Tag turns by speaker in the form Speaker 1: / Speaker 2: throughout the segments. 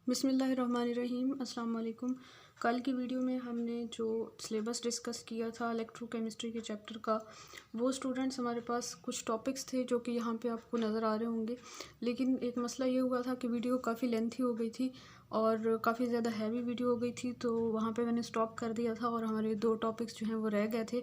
Speaker 1: बिस्मिल्लाहिर्रहमानिर्रहीम अस्सलाम वालेकुम। कल की वीडियो में हमने जो सिलेबस डिस्कस किया था इलेक्ट्रोकेमिस्ट्री के चैप्टर का, वो स्टूडेंट्स हमारे पास कुछ टॉपिक्स थे जो कि यहाँ पे आपको नज़र आ रहे होंगे। लेकिन एक मसला ये हुआ था कि वीडियो काफ़ी लेंथी हो गई थी और काफ़ी ज़्यादा हैवी वीडियो हो गई थी, तो वहाँ पे मैंने स्टॉप कर दिया था और हमारे 2 टॉपिक्स जो हैं वो रह गए थे,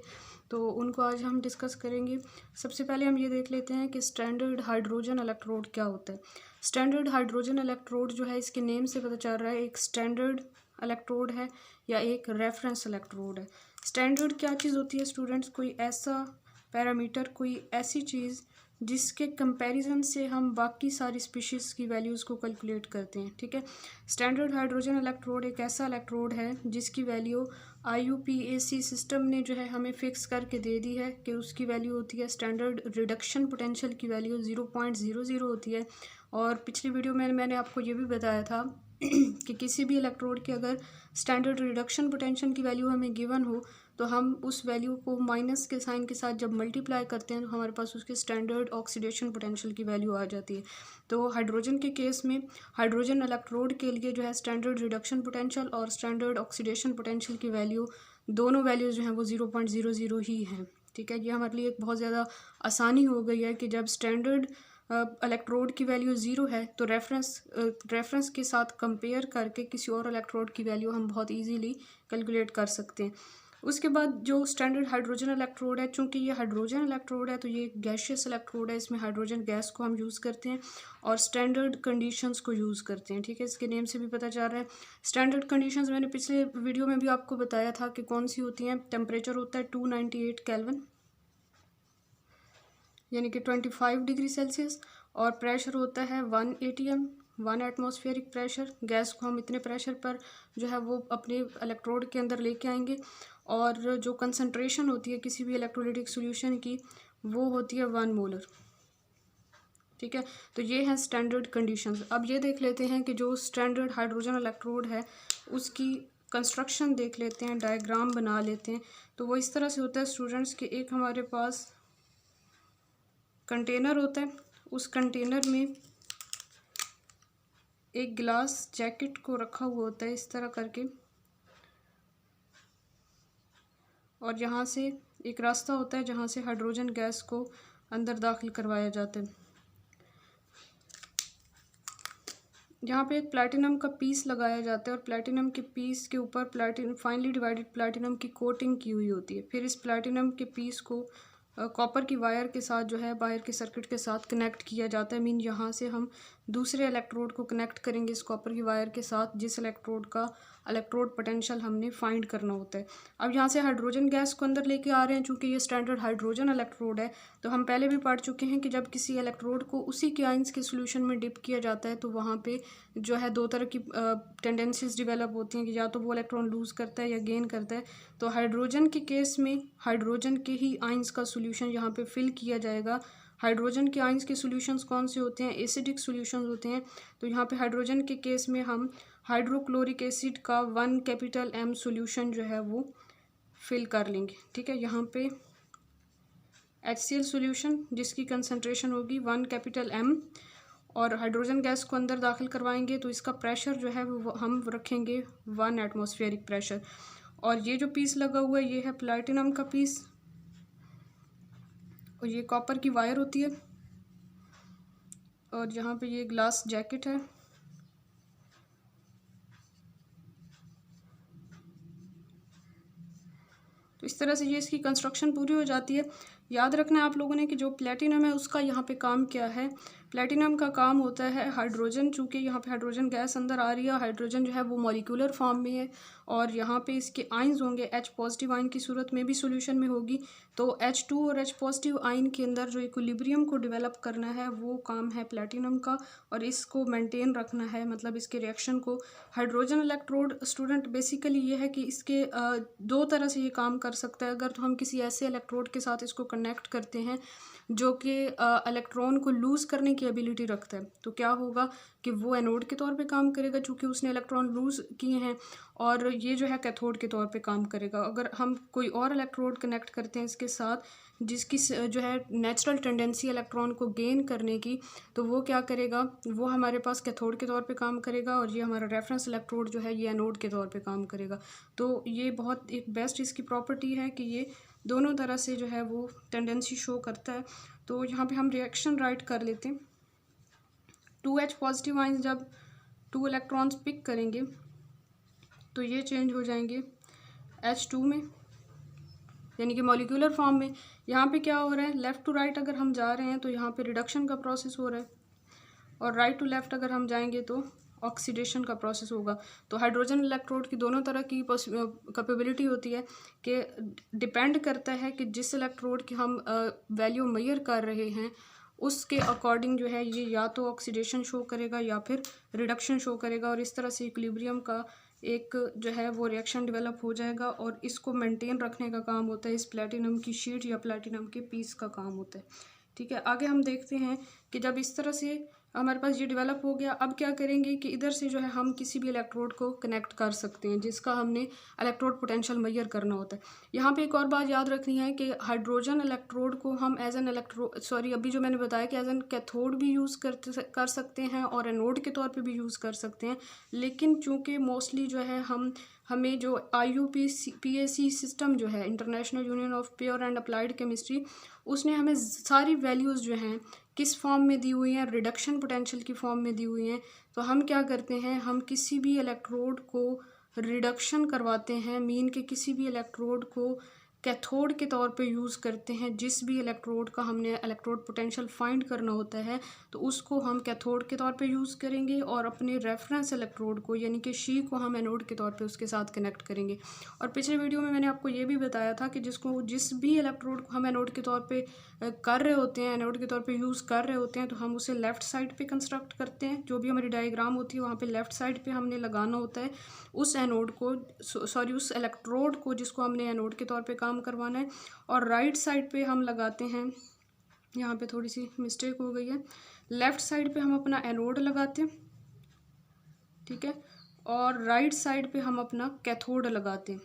Speaker 1: तो उनको आज हम डिस्कस करेंगे। सबसे पहले हम ये देख लेते हैं कि स्टैंडर्ड हाइड्रोजन इलेक्ट्रोड क्या होता है। स्टैंडर्ड हाइड्रोजन इलेक्ट्रोड जो है, इसके नेम से पता चल रहा है एक स्टैंडर्ड इलेक्ट्रोड है या एक रेफरेंस इलेक्ट्रोड है। स्टैंडर्ड क्या चीज़ होती है स्टूडेंट्स? कोई ऐसा पैरामीटर, कोई ऐसी चीज़ जिसके कंपैरिजन से हम बाकी सारी स्पीशीज़ की वैल्यूज़ को कैलकुलेट करते हैं। ठीक है, स्टैंडर्ड हाइड्रोजन इलेक्ट्रोड एक ऐसा इलेक्ट्रोड है जिसकी वैल्यू IUPAC सिस्टम ने जो है हमें फिक्स करके दे दी है कि उसकी वैल्यू होती है, स्टैंडर्ड रिडक्शन पोटेंशियल की वैल्यू 0.00 होती है। और पिछली वीडियो में मैंने आपको ये भी बताया था कि किसी भी इलेक्ट्रोड की अगर स्टैंडर्ड रिडक्शन पोटेंशियल की वैल्यू हमें गिवन हो, तो हम उस वैल्यू को माइनस के साइन के साथ जब मल्टीप्लाई करते हैं तो हमारे पास उसके स्टैंडर्ड ऑक्सीडेशन पोटेंशियल की वैल्यू आ जाती है। तो हाइड्रोजन के केस में हाइड्रोजन इलेक्ट्रोड के लिए जो है स्टैंडर्ड रिडक्शन पोटेंशियल और स्टैंडर्ड ऑक्सीडेशन पोटेंशियल की वैल्यू, दोनों वैल्यूज़ जो हैं वो 0.00 ही हैं। ठीक है, ये हमारे लिए एक बहुत ज़्यादा आसानी हो गई है कि जब स्टैंडर्ड इलेक्ट्रोड की वैल्यू 0 है तो रेफरेंस के साथ कंपेयर करके किसी और इलेक्ट्रोड की वैल्यू हम बहुत इजीली कैलकुलेट कर सकते हैं। उसके बाद जो स्टैंडर्ड हाइड्रोजन इलेक्ट्रोड है, चूँकि ये हाइड्रोजन इलेक्ट्रोड है तो ये गैशियस इलेक्ट्रोड है, इसमें हाइड्रोजन गैस को हम यूज़ करते हैं और स्टैंडर्ड कंडीशंस को यूज़ करते हैं। ठीक है, इसके नेम से भी पता चल रहा है। स्टैंडर्ड कंडीशंस मैंने पिछले वीडियो में भी आपको बताया था कि कौन सी होती हैं। टेम्परेचर होता है 298 केल्विन यानी कि 25 डिग्री सेल्सियस, और प्रेशर होता है 1 ATM 1 एटमॉस्फेरिक प्रेशर। गैस को हम इतने प्रेशर पर जो है वो अपने इलेक्ट्रोड के अंदर लेके आएंगे, और जो कंसंट्रेशन होती है किसी भी इलेक्ट्रोलाइटिक सॉल्यूशन की, वो होती है 1 मोलर। ठीक है, तो ये है स्टैंडर्ड कंडीशंस। अब ये देख लेते हैं कि जो स्टैंडर्ड हाइड्रोजन इलेक्ट्रोड है उसकी कंस्ट्रक्शन देख लेते हैं, डायग्राम बना लेते हैं। तो वो इस तरह से होता है स्टूडेंट्स कि एक हमारे पास कंटेनर होता है, उस कंटेनर में एक ग्लास जैकेट को रखा हुआ होता है इस तरह करके, और यहाँ से एक रास्ता होता है जहाँ से हाइड्रोजन गैस को अंदर दाखिल करवाया जाता है। यहाँ पे एक प्लैटिनम का पीस लगाया जाता है और प्लैटिनम के पीस के ऊपर फाइनली डिवाइडेड प्लैटिनम की कोटिंग की हुई होती है। फिर इस प्लैटिनम के पीस को कॉपर की वायर के साथ जो है बाहर के सर्किट के साथ कनेक्ट किया जाता है। मीन यहाँ से हम दूसरे इलेक्ट्रोड को कनेक्ट करेंगे इस कॉपर की वायर के साथ, जिस इलेक्ट्रोड का इलेक्ट्रोड पोटेंशियल हमने फाइंड करना होता है। अब यहाँ से हाइड्रोजन गैस को अंदर लेके आ रहे हैं, चूँकि ये स्टैंडर्ड हाइड्रोजन इलेक्ट्रोड है, तो हम पहले भी पढ़ चुके हैं कि जब किसी इलेक्ट्रोड को उसी के आयंस के सोल्यूशन में डिप किया जाता है तो वहाँ पे जो है 2 तरह की टेंडेंसीज डिवेलप होती हैं कि या तो वो इलेक्ट्रॉन लूज़ करता है या गेन करता है। तो हाइड्रोजन के केस में हाइड्रोजन के ही आयंस का सोल्यूशन यहाँ पे फिल किया जाएगा। हाइड्रोजन के आयंस के सोल्यूशंस कौन से होते हैं? एसिडिक सोल्यूशंस होते हैं। तो यहाँ पे हाइड्रोजन के केस में हम हाइड्रोक्लोरिक एसिड का 1 M सोल्यूशन जो है वो फिल कर लेंगे। ठीक है, यहाँ पे HCl सोल्यूशन जिसकी कंसनट्रेशन होगी 1 M, और हाइड्रोजन गैस को अंदर दाखिल करवाएंगे तो इसका प्रेशर जो है वो हम रखेंगे 1 एटमॉस्फेरिक प्रेशर। और ये जो पीस लगा हुआ है ये है प्लैटिनम का पीस, और ये कॉपर की वायर होती है, और यहाँ पे ये ग्लास जैकेट है। तो इस तरह से ये इसकी कंस्ट्रक्शन पूरी हो जाती है। याद रखना है आप लोगों ने कि जो प्लैटिनम है उसका यहाँ पे काम क्या है। प्लैटिनम का काम होता है हाइड्रोजन, चूँकि यहाँ पे हाइड्रोजन गैस अंदर आ रही है, हाइड्रोजन जो है वो मॉलिक्यूलर फॉर्म में है और यहाँ पे इसके आयंस होंगे H पॉजिटिव आयन की सूरत में भी सोल्यूशन में होगी। तो H2 और H पॉजिटिव आयन के अंदर जो इक्विलिब्रियम को डेवलप करना है वो काम है प्लैटिनम का, और इसको मेंटेन रखना है, मतलब इसके रिएक्शन को। हाइड्रोजन इलेक्ट्रोड स्टूडेंट बेसिकली ये है कि इसके 2 तरह से ये काम कर सकता है। अगर तो हम किसी ऐसे इलेक्ट्रोड के साथ इसको कनेक्ट करते हैं जो कि इलेक्ट्रॉन को लूज़ करने की एबिलिटी रखता है, तो क्या होगा कि वो एनोड के तौर पे काम करेगा चूँकि उसने इलेक्ट्रॉन लूज़ किए हैं, और ये जो है कैथोड के तौर पे काम करेगा। अगर हम कोई और इलेक्ट्रोड कनेक्ट करते हैं इसके साथ जिसकी जो है नेचुरल टेंडेंसी इलेक्ट्रॉन को गेन करने की, तो वो क्या करेगा, वो हमारे पास कैथोड के तौर पे काम करेगा, और ये हमारा रेफरेंस इलेक्ट्रोड जो है ये एनोड के तौर पे काम करेगा। तो ये बहुत एक बेस्ट इसकी प्रॉपर्टी है कि ये दोनों तरह से जो है वो टेंडेंसी शो करता है। तो यहाँ पे हम रिएक्शन राइट कर लेते हैं। 2H पॉजिटिव आयंस जब 2 इलेक्ट्रॉन्स पिक करेंगे तो ये चेंज हो जाएंगे H2 में, यानी कि मॉलिक्यूलर फॉर्म में। यहाँ पे क्या हो रहा है, लेफ़्ट टू राइट अगर हम जा रहे हैं तो यहाँ पे रिडक्शन का प्रोसेस हो रहा है, और राइट टू लेफ़्ट अगर हम जाएंगे तो ऑक्सीडेशन का प्रोसेस होगा। तो हाइड्रोजन इलेक्ट्रोड की दोनों तरह की कैपेबिलिटी होती है कि डिपेंड करता है कि जिस इलेक्ट्रोड की हम वैल्यू मेजर कर रहे हैं उसके अकॉर्डिंग जो है ये या तो ऑक्सीडेशन शो करेगा या फिर रिडक्शन शो करेगा, और इस तरह से इक्विलिब्रियम का एक जो है वो रिएक्शन डेवलप हो जाएगा, और इसको मेंटेन रखने का काम होता है इस प्लेटिनम की शीट या प्लेटिनम के पीस का काम होता है। ठीक है, आगे हम देखते हैं कि जब इस तरह से हमारे पास ये डेवलप हो गया, अब क्या करेंगे कि इधर से जो है हम किसी भी इलेक्ट्रोड को कनेक्ट कर सकते हैं जिसका हमने इलेक्ट्रोड पोटेंशियल मेजर करना होता है। यहाँ पे एक और बात याद रखनी है कि हाइड्रोजन इलेक्ट्रोड को हम एज एन अभी जो मैंने बताया कि एज एन कैथोड भी यूज़ कर सकते हैं और एनोड के तौर पर भी यूज़ कर सकते हैं, लेकिन चूँकि मोस्टली जो है हमें जो IUPAC सिस्टम जो है international union of pure and applied chemistry, उसने हमें सारी वैल्यूज़ जो हैं किस फॉर्म में दी हुई हैं, रिडक्शन पोटेंशियल की फॉर्म में दी हुई हैं। तो हम क्या करते हैं, हम किसी भी इलेक्ट्रोड को रिडक्शन करवाते हैं, मीन के किसी भी इलेक्ट्रोड को कैथोड के तौर पे यूज़ करते हैं। जिस भी इलेक्ट्रोड का हमने इलेक्ट्रोड पोटेंशियल फाइंड करना होता है तो उसको हम कैथोड के तौर पे यूज़ करेंगे, और अपने रेफरेंस इलेक्ट्रोड को यानी कि शी को हम एनोड के तौर पे उसके साथ कनेक्ट करेंगे। और पिछले वीडियो में मैंने आपको ये भी बताया था कि जिस भी इलेक्ट्रोड को हम एनोड के तौर पे कर रहे होते हैं, एनोड के तौर पे यूज़ कर रहे होते हैं, तो हम उसे लेफ़्ट साइड पे कंस्ट्रक्ट करते हैं। जो भी हमारी डायग्राम होती है वहाँ पे लेफ़्ट साइड पे हमने लगाना होता है उस एनोड को, उस इलेक्ट्रोड को जिसको हमने एनोड के तौर पे काम करवाना है, और राइट साइड पे हम लगाते हैं, यहाँ पे थोड़ी सी मिस्टेक हो गई है, लेफ़्ट साइड पे हम अपना एनोड लगाते हैं, ठीक है, और राइट साइड पे हम अपना कैथोड लगाते हैं।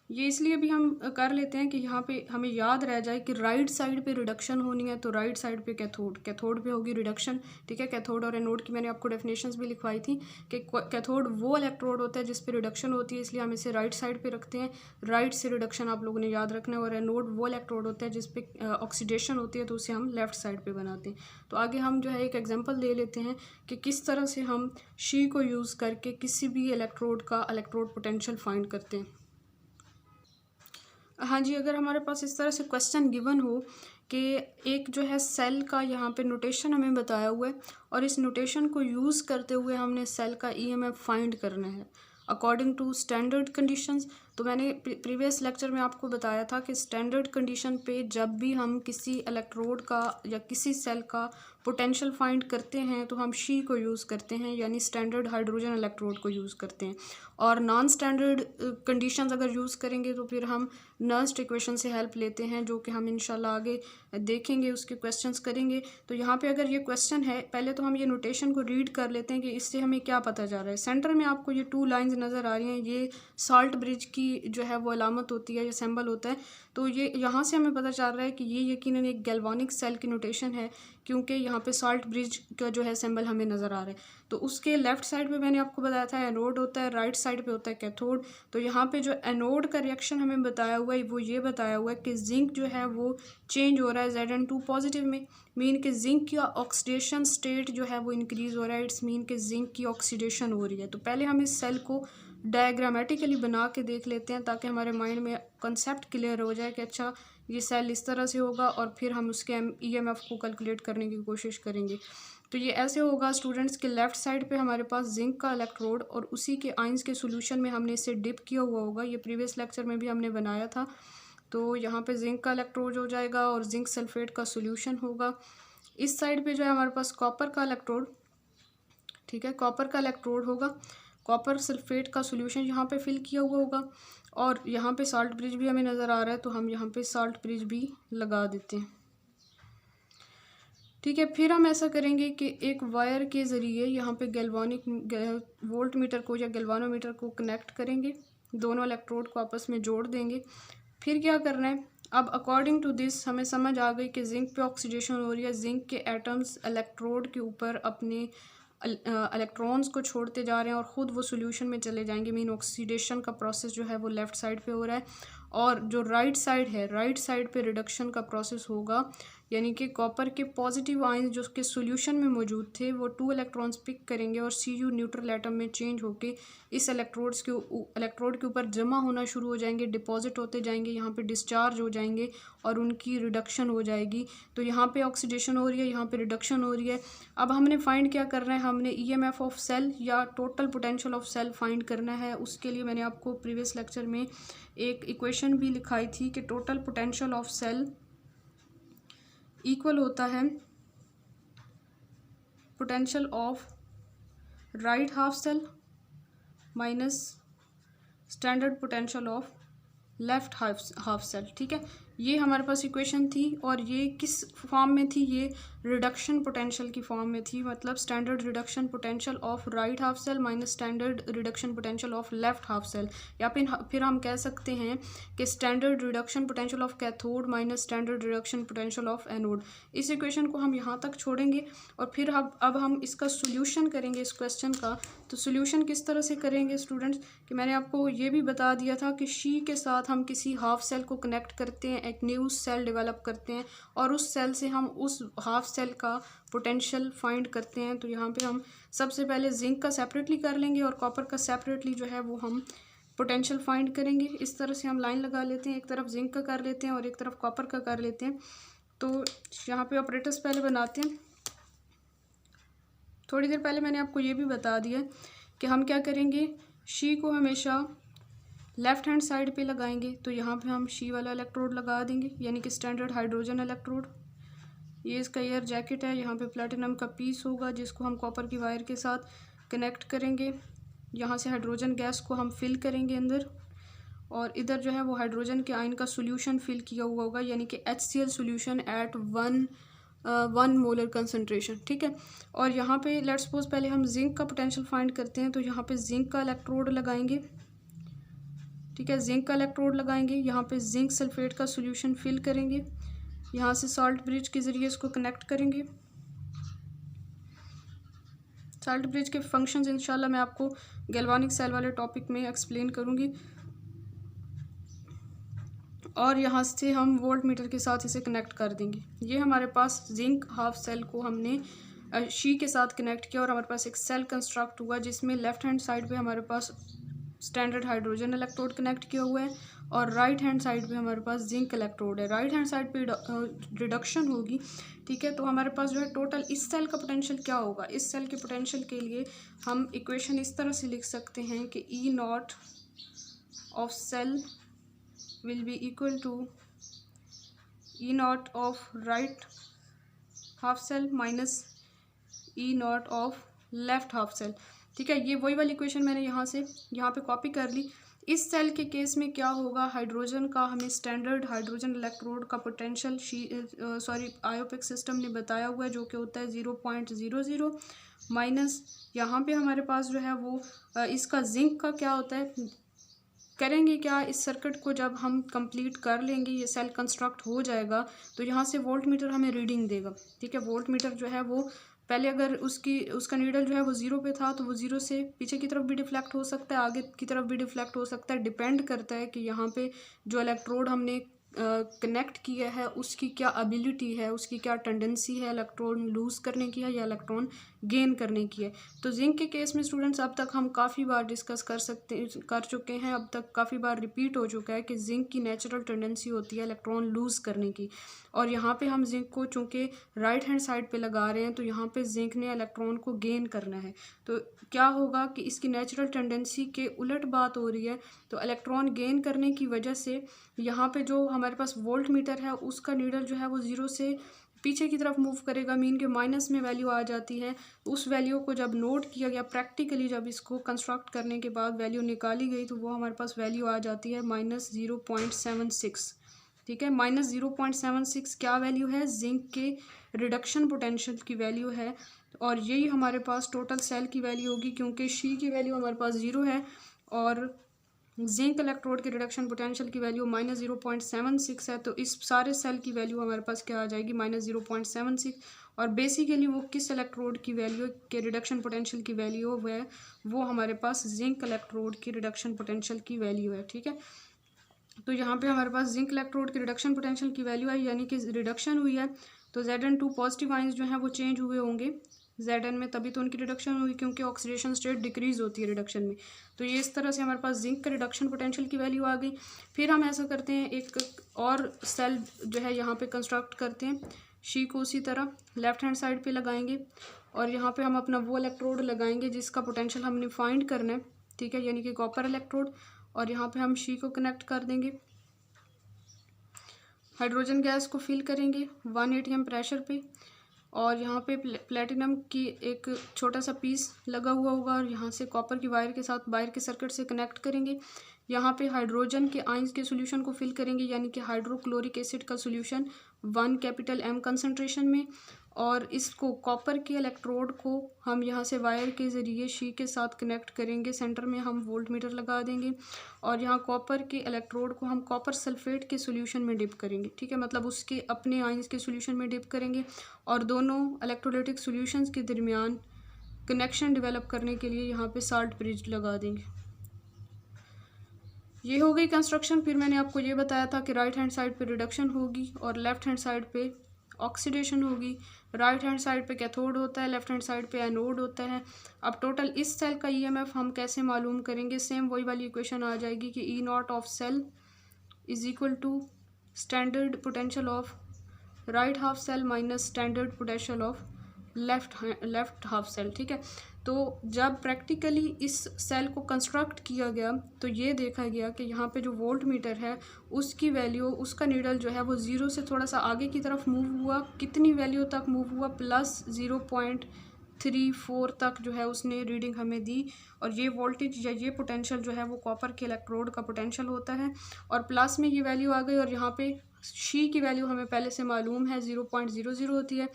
Speaker 1: ये इसलिए भी हम कर लेते हैं कि यहाँ पे हमें याद रह जाए कि राइट साइड पे रिडक्शन होनी है तो राइट साइड पे कैथोड पे होगी रिडक्शन। ठीक है, कैथोड और एनोड की मैंने आपको डेफिनेशंस भी लिखवाई थी कि कैथोड वो इलेक्ट्रोड होता है जिस पे रिडक्शन होती है, इसलिए हम इसे राइट साइड पे रखते हैं। राइट से रिडक्शन आप लोगों ने याद रखना है, और एनोड वो इलेक्ट्रोड होता है जिस पे ऑक्सीडेशन होती है, तो उसे हम लेफ्ट साइड पर बनाते हैं। तो आगे हम जो है एक एग्जाम्पल ले लेते हैं कि किस तरह से हम शी को यूज़ करके किसी भी इलेक्ट्रोड का इलेक्ट्रोड पोटेंशियल फाइंड करते हैं। हाँ जी, अगर हमारे पास इस तरह से क्वेश्चन गिवन हो कि एक जो है सेल का यहाँ पे नोटेशन हमें बताया हुआ है, और इस नोटेशन को यूज़ करते हुए हमने सेल का EMF फाइंड करना है अकॉर्डिंग टू स्टैंडर्ड कंडीशंस। तो मैंने प्रीवियस लेक्चर में आपको बताया था कि स्टैंडर्ड कंडीशन पे जब भी हम किसी इलेक्ट्रोड का या किसी सेल का पोटेंशियल फाइंड करते हैं तो हम शी को यूज़ करते हैं, यानी स्टैंडर्ड हाइड्रोजन इलेक्ट्रोड को यूज़ करते हैं। और नॉन स्टैंडर्ड कंडीशंस अगर यूज़ करेंगे तो फिर हम नर्स्ट इक्वेशन से हेल्प लेते हैं, जो कि हम इंशाल्लाह आगे देखेंगे, उसके क्वेश्चंस करेंगे। तो यहाँ पे अगर ये क्वेश्चन है, पहले तो हम ये नोटेशन को रीड कर लेते हैं कि इससे हमें क्या पता जा रहा है। सेंटर में आपको ये 2 लाइन्स नज़र आ रही हैं, ये साल्ट ब्रिज की जो है वो अलामत होती है, ये सिंबल होता है। तो ये यहाँ से हमें पता चल रहा है कि ये यकीनन एक गैल्वानिक सेल की नोटेशन है, क्योंकि यहाँ पे साल्ट ब्रिज का जो है सिंबल हमें नज़र आ रहा है। तो उसके लेफ़्ट साइड पे मैंने आपको बताया था एनोड होता है, राइट साइड पे होता है कैथोड। तो यहाँ पे जो एनोड का रिएक्शन हमें बताया हुआ है वो ये बताया हुआ है कि जिंक जो है वो चेंज हो रहा है Zn2 पॉजिटिव में, मीन के जिंक की ऑक्सीडेशन स्टेट जो है वो इंक्रीज़ हो रहा है, इट्स मीन के जिंक की ऑक्सीडेशन हो रही है। तो पहले हम इस सेल को डायग्रामेटिकली बना के देख लेते हैं ताकि हमारे माइंड में कंसेप्ट क्लियर हो जाए कि अच्छा ये सेल इस तरह से होगा, और फिर हम उसके EMF को कैलकुलेट करने की कोशिश करेंगे। तो ये ऐसे होगा स्टूडेंट्स के लेफ़्ट साइड पे हमारे पास जिंक का इलेक्ट्रोड, और उसी के आयंस के सॉल्यूशन में हमने इसे डिप किया हुआ होगा, ये प्रीवियस लेक्चर में भी हमने बनाया था। तो यहाँ पे जिंक का इलेक्ट्रोड हो जाएगा और जिंक सल्फेट का सॉल्यूशन होगा। इस साइड पे जो है हमारे पास कॉपर का इलेक्ट्रोड, ठीक है, कॉपर का इलेक्ट्रोड होगा। कॉपर सल्फेट का सोल्यूशन यहाँ पे फिल किया हुआ होगा और यहाँ पे साल्ट ब्रिज भी हमें नज़र आ रहा है, तो हम यहाँ पे साल्ट ब्रिज भी लगा देते हैं। ठीक है, फिर हम ऐसा करेंगे कि एक वायर के ज़रिए यहाँ पे गैल्वानिक वोल्ट मीटर को या गैल्वानोमीटर को कनेक्ट करेंगे, दोनों इलेक्ट्रोड को आपस में जोड़ देंगे। फिर क्या करना है, अब अकॉर्डिंग टू दिस हमें समझ आ गई कि जिंक पे ऑक्सीडेशन हो रही है, जिंक के एटम्स इलेक्ट्रोड के ऊपर अपने इलेक्ट्रॉन्स को छोड़ते जा रहे हैं और ख़ुद वो सोल्यूशन में चले जाएंगे। मीन ऑक्सीडेशन का प्रोसेस जो है वो लेफ़्ट साइड पे हो रहा है और जो राइट साइड है, राइट साइड पे रिडक्शन का प्रोसेस होगा, यानी कि कॉपर के पॉजिटिव आयन जो उसके सोल्यूशन में मौजूद थे वो 2 इलेक्ट्रॉन्स पिक करेंगे और Cu न्यूट्रल एटम में चेंज होके इस इलेक्ट्रोड के ऊपर जमा होना शुरू हो जाएंगे, डिपॉजिट होते जाएंगे, यहाँ पे डिस्चार्ज हो जाएंगे और उनकी रिडक्शन हो जाएगी। तो यहाँ पे ऑक्सीडेशन हो रही है, यहाँ पे रिडक्शन हो रही है। अब हमने फाइंड क्या करना है, हमने EMF ऑफ सेल या total potential of cell find करना है। उसके लिए मैंने आपको प्रीवियस लेक्चर में एक इक्वेशन भी लिखाई थी कि total potential of cell equal होता है potential of right half cell minus standard potential of left half cell. ठीक है, ये हमारे पास इक्वेशन थी और ये किस फॉर्म में थी, ये रिडक्शन पोटेंशियल की फॉर्म में थी, मतलब standard reduction potential of right half cell minus standard reduction potential of left half cell, या फिर हम कह सकते हैं कि standard reduction potential of cathode minus standard reduction potential of anode. इस इक्वेशन को हम यहाँ तक छोड़ेंगे और फिर अब हम इसका सोल्यूशन करेंगे इस क्वेश्चन का। तो सोल्यूशन किस तरह से करेंगे स्टूडेंट्स, कि मैंने आपको ये भी बता दिया था कि शी के साथ हम किसी हाफ सेल को कनेक्ट करते हैं, एक न्यू सेल डेवलप करते हैं और उस सेल से हम उस हाफ सेल का पोटेंशियल फाइंड करते हैं। तो यहाँ पे हम सबसे पहले जिंक का सेपरेटली कर लेंगे और कॉपर का सेपरेटली जो है वो हम पोटेंशियल फाइंड करेंगे। इस तरह से हम लाइन लगा लेते हैं, एक तरफ जिंक का कर लेते हैं और एक तरफ कॉपर का कर लेते हैं। तो यहाँ पे ऑपरेटर्स पहले बनाते हैं। थोड़ी देर पहले मैंने आपको ये भी बता दिया कि हम क्या करेंगे, शी को हमेशा लेफ़्ट हैंड साइड पे लगाएंगे। तो यहाँ पे हम शी वाला इलेक्ट्रोड लगा देंगे, यानी कि स्टैंडर्ड हाइड्रोजन इलेक्ट्रोड। ये इसका एयर जैकेट है, यहाँ पे प्लेटिनम का पीस होगा जिसको हम कॉपर की वायर के साथ कनेक्ट करेंगे। यहाँ से हाइड्रोजन गैस को हम फिल करेंगे अंदर और इधर जो है वो हाइड्रोजन के आयन का सोल्यूशन फिल किया हुआ होगा, यानी कि HCl solution at 1 molar concentration. ठीक है, और यहाँ पे लेट्स सपोज पहले हम जिंक का पोटेंशियल फाइंड करते हैं। तो यहाँ पे जिंक का इलेक्ट्रोड लगाएंगे। ठीक है, जिंक का इलेक्ट्रोड लगाएंगे, यहाँ पे जिंक सल्फेट का सोल्यूशन फिल करेंगे, यहाँ से साल्ट ब्रिज के ज़रिए इसको कनेक्ट करेंगे। साल्ट ब्रिज के फंक्शंस इंशाल्लाह मैं आपको गैल्वानिक सेल वाले टॉपिक में एक्सप्लेन करूँगी। और यहाँ से हम वोल्ट मीटर के साथ इसे कनेक्ट कर देंगे। ये हमारे पास जिंक हाफ सेल को हमने शी के साथ कनेक्ट किया और हमारे पास एक सेल कंस्ट्रक्ट हुआ जिसमें लेफ़्ट हैंड साइड पे हमारे पास स्टैंडर्ड हाइड्रोजन इलेक्ट्रोड कनेक्ट किया हुआ है और राइट हैंड साइड पे हमारे पास जिंक इलेक्ट्रोड है। राइट हैंड साइड पे रिडक्शन होगी। ठीक है, तो हमारे पास जो है टोटल इस सेल का पोटेंशियल क्या होगा, इस सेल के पोटेंशियल के लिए हम इक्वेशन इस तरह से लिख सकते हैं कि E0 of cell will be equal to E0 of right half cell minus E0 of left half cell. ठीक है, ये वही वाली इक्वेशन मैंने यहाँ पे कॉपी कर ली। इस सेल के केस में क्या होगा, हाइड्रोजन का हमें स्टैंडर्ड हाइड्रोजन इलेक्ट्रोड का पोटेंशियल आयोपिक सिस्टम ने बताया हुआ है जो कि होता है 0.00 माइनस यहाँ पे हमारे पास जो है वो इसका जिंक का क्या होता है। करेंगे क्या, इस सर्किट को जब हम कंप्लीट कर लेंगे, ये सेल कंस्ट्रक्ट हो जाएगा, तो यहाँ से वोल्ट मीटर हमें रीडिंग देगा। ठीक है, वोल्ट मीटर जो है वो पहले अगर उसका नीडल जो है वो 0 पे था तो वो 0 से पीछे की तरफ भी डिफ्लेक्ट हो सकता है, आगे की तरफ भी डिफ्लेक्ट हो सकता है। डिपेंड करता है कि यहाँ पे जो इलेक्ट्रोड हमने कनेक्ट किया है उसकी क्या एबिलिटी है, उसकी क्या टेंडेंसी है इलेक्ट्रॉन लूज़ करने की है या इलेक्ट्रॉन गेन करने की है। तो जिंक के केस में स्टूडेंट्स अब तक हम काफ़ी बार डिस्कस कर चुके हैं, अब तक काफ़ी बार रिपीट हो चुका है कि जिंक की नेचुरल टेंडेंसी होती है इलेक्ट्रॉन लूज़ करने की। और यहाँ पे हम जिंक को चूँकि राइट हैंड साइड पे लगा रहे हैं तो यहाँ पे जिंक ने इलेक्ट्रॉन को गेन करना है। तो क्या होगा कि इसकी नेचुरल टेंडेंसी के उलट बात हो रही है। तो इलेक्ट्रॉन गेन करने की वजह से यहाँ पे जो हमारे पास वोल्ट मीटर है उसका नीडल जो है वो 0 से पीछे की तरफ मूव करेगा, मीन के माइनस में वैल्यू आ जाती है। उस वैल्यू को जब नोट किया गया प्रैक्टिकली, जब इसको कंस्ट्रक्ट करने के बाद वैल्यू निकाली गई तो वो हमारे पास वैल्यू आ जाती है -0.76। ठीक है, -0.76 क्या वैल्यू है? जिंक के रिडक्शन पोटेंशियल की वैल्यू है। और यही हमारे पास टोटल सेल की वैल्यू होगी, क्योंकि शी की वैल्यू हमारे पास 0 है और जिंक इलेक्ट्रोड के रिडक्शन पोटेंशियल की वैल्यू -0.76 है। तो इस सारे सेल की वैल्यू हमारे पास क्या आ जाएगी? -0.76। और बेसिकली वो किस इलेक्ट्रोड की वैल्यू के रिडक्शन पोटेंशियल की वैल्यू है? वो हमारे पास जिंक इलेक्ट्रोड की रिडक्शन पोटेंशियल की वैल्यू है। ठीक है, तो यहाँ पे हमारे पास जिंक इलेक्ट्रोड के रिडक्शन पोटेंशियल की वैल्यू है, यानी कि रिडक्शन हुई है। तो Zn2 पॉजिटिव आयंस जो हैं वो चेंज हुए होंगे Zn में, तभी तो उनकी रिडक्शन हुई, क्योंकि ऑक्सीडेशन स्टेट डिक्रीज होती है रिडक्शन में। तो ये इस तरह से हमारे पास जिंक का रिडक्शन पोटेंशियल की वैल्यू आ गई। फिर हम ऐसा करते हैं, एक और सेल जो है यहाँ पे कंस्ट्रक्ट करते हैं। शी को उसी तरह लेफ्ट हैंड साइड पे लगाएंगे और यहाँ पे हम अपना वो इलेक्ट्रोड लगाएंगे जिसका पोटेंशियल हमने फाइंड करना है। ठीक है, यानी कि कॉपर इलेक्ट्रोड। और यहाँ पे हम शी को कनेक्ट कर देंगे, हाइड्रोजन गैस को फिल करेंगे 1 atm प्रेशर पे। और यहाँ पे प्लेटिनम की एक छोटा सा पीस लगा हुआ होगा और यहाँ से कॉपर की वायर के साथ वायर के सर्किट से कनेक्ट करेंगे। यहाँ पे हाइड्रोजन के आयंस के सॉल्यूशन को फिल करेंगे, यानी कि हाइड्रोक्लोरिक एसिड का सॉल्यूशन 1 M कंसंट्रेशन में। और इसको कॉपर के इलेक्ट्रोड को हम यहाँ से वायर के ज़रिए शी के साथ कनेक्ट करेंगे। सेंटर में हम वोल्ट मीटर लगा देंगे और यहाँ कॉपर के इलेक्ट्रोड को हम कॉपर सल्फेट के सॉल्यूशन में डिप करेंगे। ठीक है, मतलब उसके अपने आयंस के सॉल्यूशन में डिप करेंगे और दोनों इलेक्ट्रोलाइटिक सॉल्यूशंस के दरमियान कनेक्शन डेवलप करने के लिए यहाँ पे साल्ट ब्रिज लगा देंगे। ये हो गई कंस्ट्रक्शन। फिर मैंने आपको ये बताया था कि राइट हैंड साइड पे रिडक्शन होगी और लेफ्ट हैंड साइड पे ऑक्सीडेशन होगी। राइट हैंड साइड पे कैथोड होता है, लेफ्ट हैंड साइड पे एनोड होता है। अब टोटल इस सेल का ईएमएफ हम कैसे मालूम करेंगे? सेम वही वाली इक्वेशन आ जाएगी कि E0 of cell is equal to standard potential of right half cell minus standard potential of left half cell. ठीक है, तो जब प्रैक्टिकली इस सेल को कंस्ट्रक्ट किया गया तो ये देखा गया कि यहाँ पे जो वोल्ट मीटर है उसकी वैल्यू, उसका नीडल जो है वो 0 से थोड़ा सा आगे की तरफ मूव हुआ। कितनी वैल्यू तक मूव हुआ? +0.34 तक जो है उसने रीडिंग हमें दी। और ये वोल्टेज या ये पोटेंशियल जो है वो कॉपर के इलेक्ट्रोड का पोटेंशियल होता है। और प्लस में ये वैल्यू आ गई और यहाँ पे शी की वैल्यू हमें पहले से मालूम है 0.00 होती है।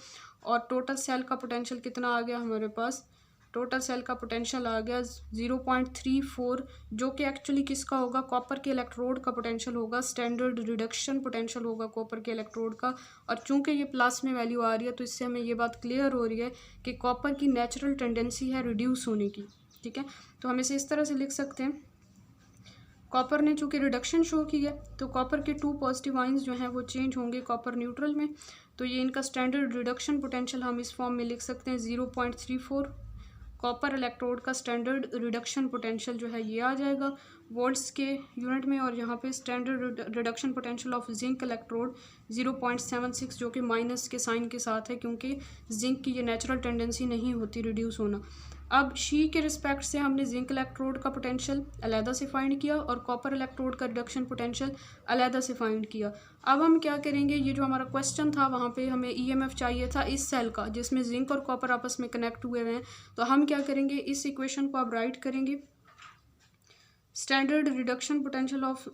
Speaker 1: और टोटल सेल का पोटेंशियल कितना आ गया हमारे पास? टोटल सेल का पोटेंशियल आ गया 0.34, जो कि एक्चुअली किसका होगा? कॉपर के इलेक्ट्रोड का पोटेंशियल होगा, स्टैंडर्ड रिडक्शन पोटेंशियल होगा कॉपर के इलेक्ट्रोड का। और चूंकि ये प्लस में वैल्यू आ रही है तो इससे हमें ये बात क्लियर हो रही है कि कॉपर की नेचुरल टेंडेंसी है रिड्यूस होने की। ठीक है, तो हम इसे इस तरह से लिख सकते हैं, कॉपर ने चूँकि रिडक्शन शो की है तो कॉपर के 2 पॉजिटिव आयंस जो हैं वो चेंज होंगे कॉपर न्यूट्रल में। तो ये इनका स्टैंडर्ड रिडक्शन पोटेंशियल हम इस फॉर्म में लिख सकते हैं 0.34। कॉपर इलेक्ट्रोड का स्टैंडर्ड रिडक्शन पोटेंशियल जो है ये आ जाएगा वोल्ट्स के यूनिट में। और यहाँ पे standard reduction potential of zinc electrode 0.76, जो कि माइनस के साइन के साथ है, क्योंकि जिंक की ये नेचुरल टेंडेंसी नहीं होती रिड्यूस होना। अब शी के रिस्पेक्ट से हमने जिंक इलेक्ट्रोड का पोटेंशियल अलहदा से फाइंड किया और कॉपर इलेक्ट्रोड का रिडक्शन पोटेंशियल अलहदा से फाइंड किया। अब हम क्या करेंगे, ये जो हमारा क्वेश्चन था वहाँ पे हमें ईएमएफ चाहिए था इस सेल का जिसमें जिंक और कॉपर आपस में कनेक्ट हुए हुए हैं। तो हम क्या करेंगे, इस इक्वेशन को आप राइट करेंगे, standard reduction potential of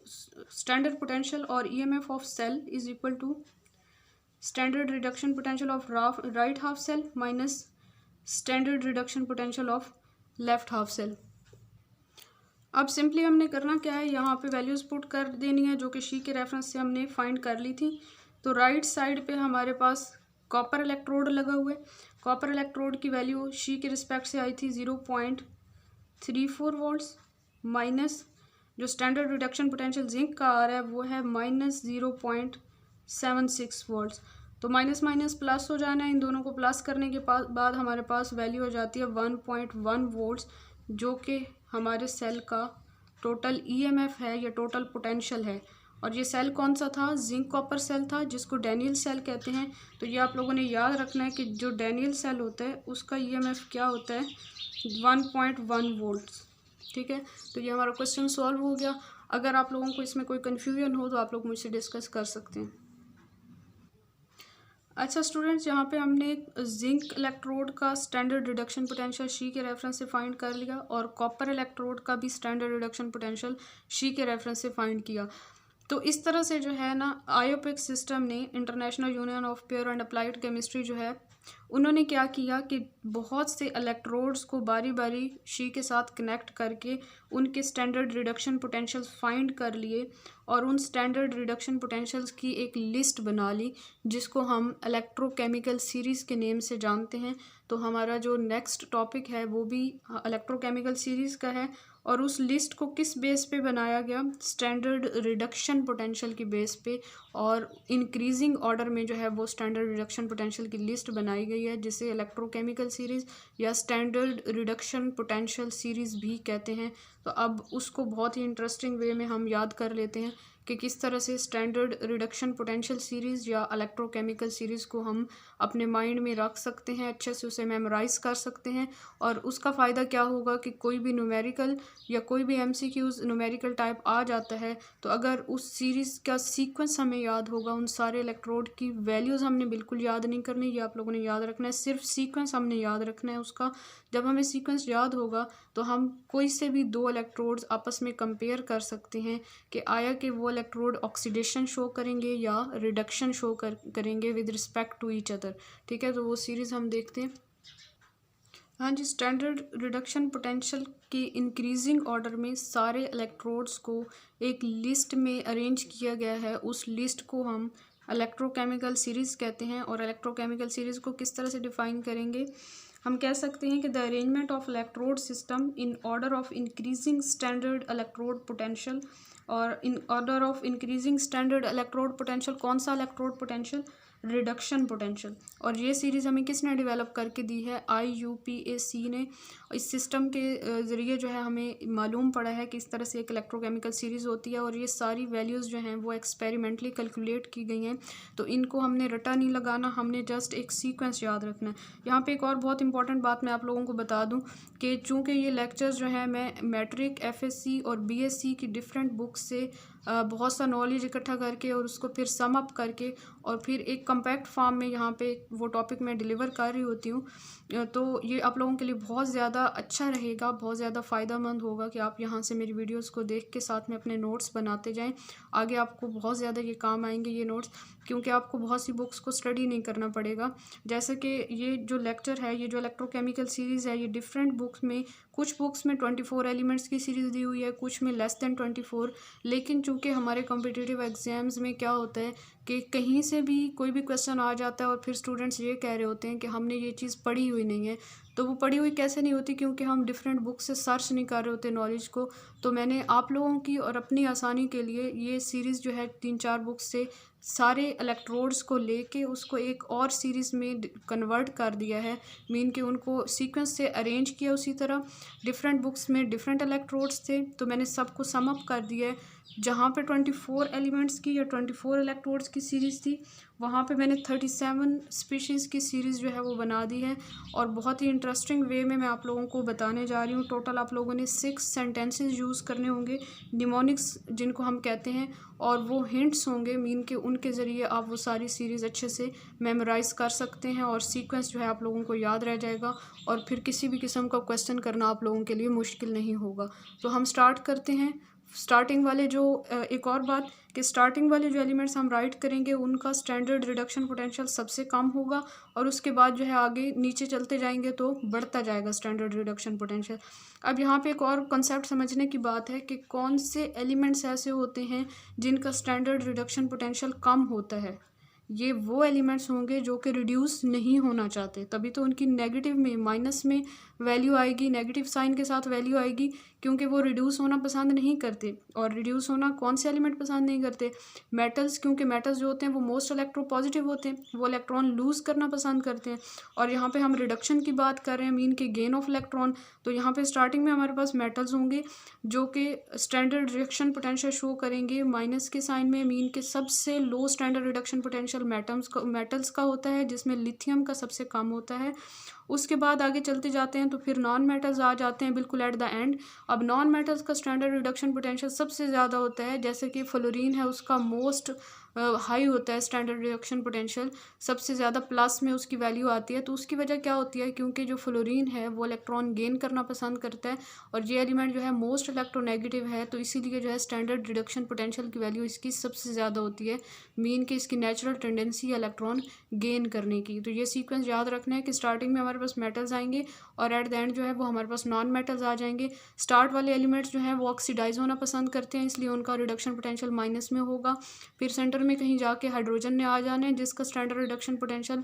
Speaker 1: standard potential और EMF of cell is equal to standard reduction potential of right half cell minus standard reduction potential of left half cell. अब सिंपली हमने करना क्या है, यहाँ पे वैल्यूज़ पुट कर देनी है जो कि शी के रेफरेंस से हमने फाइंड कर ली थी। तो राइट साइड पे हमारे पास कॉपर इलेक्ट्रोड लगा हुआ है। कॉपर इलेक्ट्रोड की वैल्यू शी के रिस्पेक्ट से आई थी 0.34 वोल्ट्स माइनस जो स्टैंडर्ड रिडक्शन पोटेंशियल जिंक का आ रहा है वो है -0.76 वोल्ट्स। तो माइनस माइनस प्लस हो जाना है, इन दोनों को प्लस करने के बाद हमारे पास वैल्यू हो जाती है 1.1 वोल्ट्स, जो कि हमारे सेल का टोटल ईएमएफ है या टोटल पोटेंशियल है। और ये सेल कौन सा था? जिंक कॉपर सेल था, जिसको डैनियल सेल कहते हैं। तो ये आप लोगों ने याद रखना है कि जो डैनियल सेल होता है उसका ईएमएफ क्या होता है? 1.1 वोल्ट्स। ठीक है, तो ये हमारा क्वेश्चन सॉल्व हो गया। अगर आप लोगों को इसमें कोई कन्फ्यूजन हो तो आप लोग मुझसे डिस्कस कर सकते हैं। अच्छा स्टूडेंट्स, यहाँ पे हमने जिंक इलेक्ट्रोड का स्टैंडर्ड रिडक्शन पोटेंशियल शी के रेफरेंस से फाइंड कर लिया और कॉपर इलेक्ट्रोड का भी स्टैंडर्ड रिडक्शन पोटेंशियल शी के रेफरेंस से फाइंड किया। तो इस तरह से जो है ना, आईयूपीएसी सिस्टम ने, international union of pure and applied chemistry जो है, उन्होंने क्या किया कि बहुत से इलेक्ट्रोड्स को बारी बारी शी के साथ कनेक्ट करके उनके स्टैंडर्ड रिडक्शन पोटेंशियल्स फाइंड कर लिए और उन स्टैंडर्ड रिडक्शन पोटेंशियल्स की एक लिस्ट बना ली जिसको हम इलेक्ट्रोकेमिकल सीरीज़ के नेम से जानते हैं। तो हमारा जो नेक्स्ट टॉपिक है वो भी इलेक्ट्रोकेमिकल सीरीज़ का है और उस लिस्ट को किस बेस पे बनाया गया, स्टैंडर्ड रिडक्शन पोटेंशियल की बेस पे, और इंक्रीजिंग ऑर्डर में जो है वो स्टैंडर्ड रिडक्शन पोटेंशियल की लिस्ट बनाई गई है जिसे इलेक्ट्रोकेमिकल सीरीज़ या स्टैंडर्ड रिडक्शन पोटेंशियल सीरीज़ भी कहते हैं। तो अब उसको बहुत ही इंटरेस्टिंग वे में हम याद कर लेते हैं कि किस तरह से स्टैंडर्ड रिडक्शन पोटेंशियल सीरीज़ या इलेक्ट्रोकेमिकल सीरीज़ को हम अपने माइंड में रख सकते हैं, अच्छे से उसे मेमोराइज कर सकते हैं। और उसका फ़ायदा क्या होगा कि कोई भी न्यूमेरिकल या कोई भी एमसीक्यूज़ न्यूमेरिकल टाइप आ जाता है तो अगर उस सीरीज़ का सीक्वेंस हमें याद होगा, उन सारे इलेक्ट्रोड की वैल्यूज़ हमने बिल्कुल याद नहीं करनी, ये आप लोगों ने याद रखना है, सिर्फ सीक्वेंस हमने याद रखना है उसका। जब हमें सीक्वेंस याद होगा तो हम कोई से भी दो इलेक्ट्रोड्स आपस में कंपेयर कर सकते हैं कि आया कि वो इलेक्ट्रोड ऑक्सीडेशन शो करेंगे या रिडक्शन शो करेंगे with respect to each other. ठीक है, तो वो सीरीज़ हम देखते हैं। हाँ जी, स्टैंडर्ड रिडक्शन पोटेंशियल के इंक्रीजिंग ऑर्डर में सारे इलेक्ट्रोड्स को एक लिस्ट में अरेंज किया गया है। उस लिस्ट को हम इलेक्ट्रोकेमिकल सीरीज़ कहते हैं। और इलेक्ट्रोकेमिकल सीरीज़ को किस तरह से डिफ़ाइन करेंगे, हम कह सकते हैं कि the arrangement of electrode system in order of increasing standard electrode potential. और in order of increasing standard electrode potential, कौन सा इलेक्ट्रोड पोटेंशियल, रिडक्शन पोटेंशियल। और ये सीरीज़ हमें किसने डेवलप करके दी है, IUPAC ने। इस सिस्टम के ज़रिए जो है हमें मालूम पड़ा है कि इस तरह से एक इलेक्ट्रोकेमिकल सीरीज़ होती है और ये सारी वैल्यूज़ जो हैं वो एक्सपेरिमेंटली कैलकुलेट की गई हैं। तो इनको हमने रटा नहीं लगाना, हमने जस्ट एक सीक्वेंस याद रखना है। यहाँ पे एक और बहुत इंपॉर्टेंट बात मैं आप लोगों को बता दूँ कि चूँकि ये लेक्चर्स जो हैं मैं मैट्रिक, FSC और BSc की डिफरेंट बुक्स से बहुत सा नॉलेज इकट्ठा करके और उसको फिर सम अप करके और फिर एक कम्पैक्ट फॉर्म में यहाँ पे वो टॉपिक मैं डिलीवर कर रही होती हूँ। तो ये आप लोगों के लिए बहुत ज़्यादा अच्छा रहेगा, बहुत ज़्यादा फ़ायदेमंद होगा कि आप यहाँ से मेरी वीडियोस को देख के साथ में अपने नोट्स बनाते जाएं। आगे आपको बहुत ज़्यादा ये काम आएंगे ये नोट्स, क्योंकि आपको बहुत सी बुक्स को स्टडी नहीं करना पड़ेगा। जैसे कि ये जो लेक्चर है, ये जो इलेक्ट्रोकेमिकल सीरीज़ है, ये डिफरेंट बुक्स में, कुछ बुक्स में 24 एलिमेंट्स की सीरीज़ दी हुई है, कुछ में लेस दैन 24। लेकिन चूँकि हमारे कॉम्पिटिटिव एग्ज़ाम्स में क्या होता है कि कहीं से भी कोई भी क्वेश्चन आ जाता है और फिर स्टूडेंट्स ये कह रहे होते हैं कि हमने ये चीज़ पढ़ी हुई नहीं है। तो वो पढ़ी हुई कैसे नहीं होती, क्योंकि हम डिफरेंट बुक से सर्च नहीं कर रहे होते नॉलेज को। तो मैंने आप लोगों की और अपनी आसानी के लिए ये सीरीज़ जो है 3-4 बुक्स से सारे इलेक्ट्रोड्स को लेके उसको एक और सीरीज़ में कन्वर्ट कर दिया है। मीन कि उनको सीक्वेंस से अरेंज किया, उसी तरह डिफरेंट बुक्स में डिफरेंट इलेक्ट्रोड्स थे तो मैंने सबको सम अप कर दिया है। जहाँ पे 24 एलिमेंट्स की या 24 इलेक्ट्रोड्स की सीरीज़ थी, वहाँ पे मैंने 37 स्पीशीज़ की सीरीज़ जो है वो बना दी है। और बहुत ही इंटरेस्टिंग वे में मैं आप लोगों को बताने जा रही हूँ। टोटल आप लोगों ने 6 सेंटेंसेस यूज़ करने होंगे, निमोनिक्स जिनको हम कहते हैं, और वो हिंट्स होंगे, मीन के उनके ज़रिए आप वो सारी सीरीज़ अच्छे से मेमोराइज़ कर सकते हैं और सीक्वेंस जो है आप लोगों को याद रह जाएगा और फिर किसी भी किस्म का क्वेश्चन करना आप लोगों के लिए मुश्किल नहीं होगा। तो हम स्टार्ट करते हैं। स्टार्टिंग वाले जो एक और बात कि स्टार्टिंग वाले जो एलिमेंट्स हम राइट करेंगे उनका स्टैंडर्ड रिडक्शन पोटेंशियल सबसे कम होगा और उसके बाद जो है आगे नीचे चलते जाएंगे तो बढ़ता जाएगा स्टैंडर्ड रिडक्शन पोटेंशियल। अब यहाँ पे एक और कॉन्सेप्ट समझने की बात है कि कौन से एलिमेंट्स ऐसे होते हैं जिनका स्टैंडर्ड रिडक्शन पोटेंशियल कम होता है। ये वो एलिमेंट्स होंगे जो कि रिड्यूस नहीं होना चाहते, तभी तो उनकी नेगेटिव में, माइनस में वैल्यू आएगी, नेगेटिव साइन के साथ वैल्यू आएगी, क्योंकि वो रिड्यूस होना पसंद नहीं करते। और रिड्यूस होना कौन से एलिमेंट पसंद नहीं करते, मेटल्स, क्योंकि मेटल्स जो होते हैं वो मोस्ट इलेक्ट्रोपॉजिटिव होते हैं, वो इलेक्ट्रॉन लूज़ करना पसंद करते हैं। और यहाँ पे हम रिडक्शन की बात कर रहे हैं, मीन के गेन ऑफ इलेक्ट्रॉन। तो यहाँ पे स्टार्टिंग में हमारे पास मेटल्स होंगे जो कि स्टैंडर्ड रिडक्शन पोटेंशियल शो करेंगे माइनस के साइन में, मीन के सबसे लो स्टैंडर्ड रिडक्शन पोटेंशियल मेटल्स का होता है, जिसमें लिथियम का सबसे कम होता है। उसके बाद आगे चलते जाते हैं तो फिर नॉन मेटल्स आ जाते हैं बिल्कुल एट द एंड। अब नॉन मेटल्स का स्टैंडर्ड रिडक्शन पोटेंशियल सबसे ज़्यादा होता है, जैसे कि फ्लोरीन है, उसका मोस्ट हाई होता है स्टैंडर्ड रिडक्शन पोटेंशियल, सबसे ज़्यादा प्लस में उसकी वैल्यू आती है। तो उसकी वजह क्या होती है, क्योंकि जो फ्लोरीन है वो इलेक्ट्रॉन गेन करना पसंद करता है और ये एलिमेंट जो है मोस्ट इलेक्ट्रोनेगेटिव है, तो इसीलिए जो है स्टैंडर्ड रिडक्शन पोटेंशियल की वैल्यू इसकी सबसे ज़्यादा होती है, मीन कि इसकी नेचुरल टेंडेंसी है इलेक्ट्रॉन गेन करने की। तो ये सीक्वेंस याद रखना है कि स्टार्टिंग में हमारे पास मेटल्स आएंगे और एट द एंड जो है वो हमारे पास नॉन मेटल्स आ जाएंगे। स्टार्ट वाले एलिमेंट्स जो हैं वो ऑक्सीडाइज होना पसंद करते हैं, इसलिए उनका रिडक्शन पोटेंशियल माइनस में होगा। फिर सेंटर में कहीं जाके हाइड्रोजन ने आ जाना है जिसका स्टैंडर्ड रिडक्शन पोटेंशियल